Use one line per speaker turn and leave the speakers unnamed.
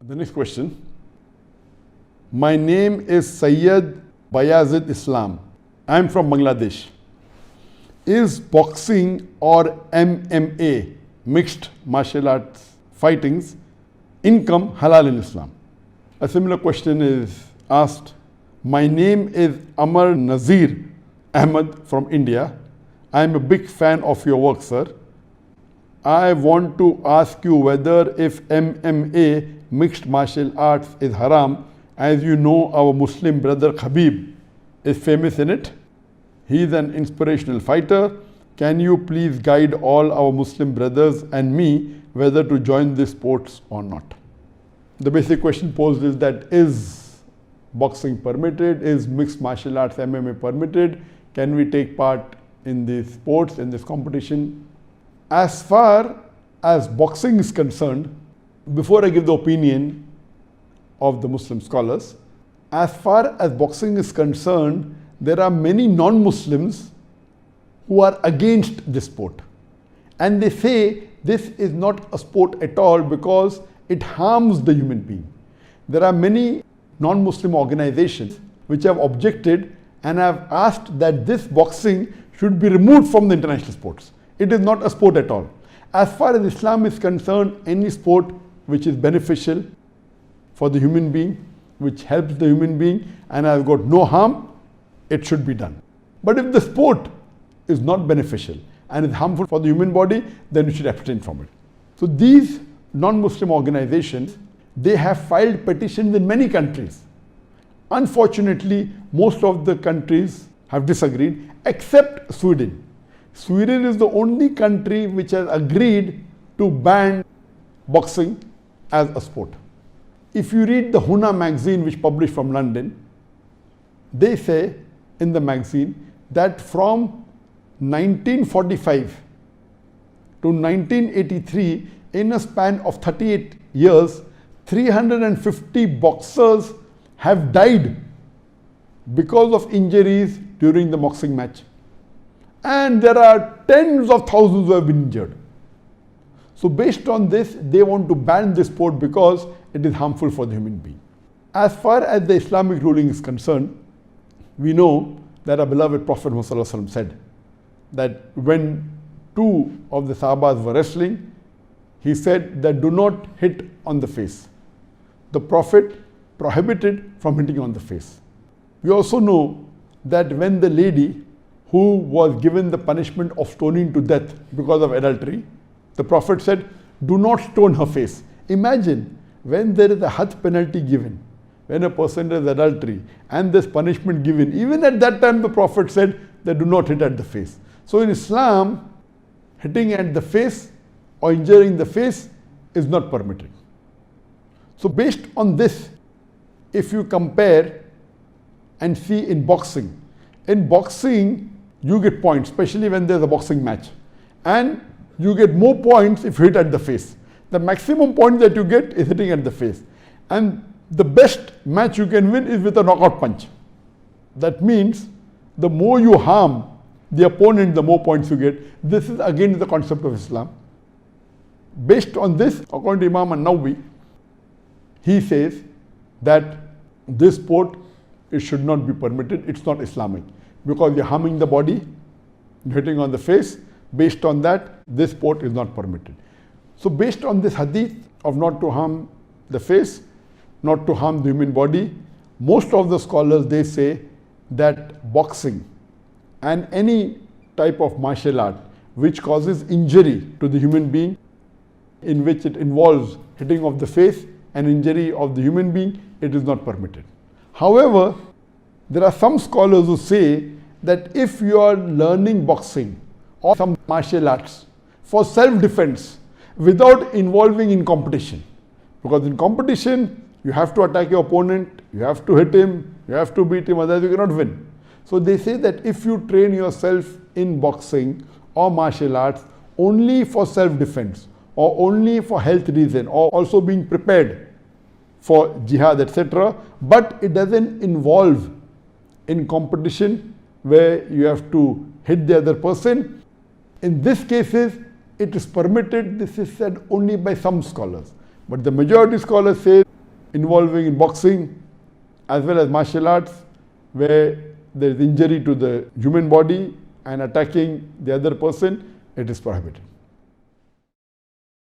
The next question. My name is Sayyid Bayazid Islam. I am from Bangladesh. Is boxing or MMA, mixed martial arts fightings, income halal in Islam? A similar question is asked. My name is Amar Nazir Ahmed from India. I am a big fan of your work, sir. I want to ask you whether if MMA, mixed martial arts, is haram. As you know, our Muslim brother Khabib is famous in it. He is an inspirational fighter. Can you please guide all our Muslim brothers and me whether to join these sports or not? The basic question posed is that is boxing permitted? Is mixed martial arts MMA permitted? Can we take part in these sports, in this competition? As far as boxing is concerned, before I give the opinion of the Muslim scholars, as far as boxing is concerned, there are many non-Muslims who are against this sport. And they say this is not a sport at all because it harms the human being. There are many non-Muslim organizations which have objected and have asked that this boxing should be removed from the international sports. It is not a sport at all. As far as Islam is concerned, any sport which is beneficial for the human being, which helps the human being and has got no harm, it should be done. But if the sport is not beneficial and is harmful for the human body, then you should abstain from it. So these non-Muslim organizations, they have filed petitions in many countries. Unfortunately, most of the countries have disagreed except Sweden. Sweden is the only country which has agreed to ban boxing as a sport. If you read the Huna magazine which published from London, they say in the magazine that from 1945 to 1983, in a span of 38 years, 350 boxers have died because of injuries during the boxing match. And there are tens of thousands who have been injured. So based on this, they want to ban this sport because it is harmful for the human being. As far as the Islamic ruling is concerned, we know that our beloved Prophet Muhammad said that when two of the Sahabas were wrestling, he said that do not hit on the face. The Prophet prohibited from hitting on the face. We also know that when the lady who was given the punishment of stoning to death because of adultery, the Prophet said, do not stone her face. Imagine when there is a had penalty given, when a person does adultery and this punishment given, even at that time the Prophet said that do not hit at the face. So in Islam, hitting at the face or injuring the face is not permitted. So based on this, if you compare and see in boxing you get points, especially when there's a boxing match. And you get more points if you hit at the face. The maximum point that you get is hitting at the face. And the best match you can win is with a knockout punch. That means the more you harm the opponent, the more points you get. This is again the concept of Islam. Based on this, according to Imam An-Nawawi, he says that this sport, it should not be permitted. It's not Islamic. Because you're harming the body, you're hitting on the face. Based on that, this sport is not permitted. So based on this hadith of not to harm the face, not to harm the human body, most of the scholars, they say that boxing and any type of martial art which causes injury to the human being, in which it involves hitting of the face and injury of the human being, it is not permitted. However, there are some scholars who say that if you are learning boxing or some martial arts for self-defense without involving in competition, because in competition you have to attack your opponent, you have to hit him, you have to beat him, otherwise you cannot win. So they say that if you train yourself in boxing or martial arts only for self-defense or only for health reason or also being prepared for jihad, etc., but it doesn't involve in competition where you have to hit the other person, in these cases it is permitted. This is said only by some scholars. But the majority scholars say involving in boxing as well as martial arts where there is injury to the human body and attacking the other person, it is prohibited.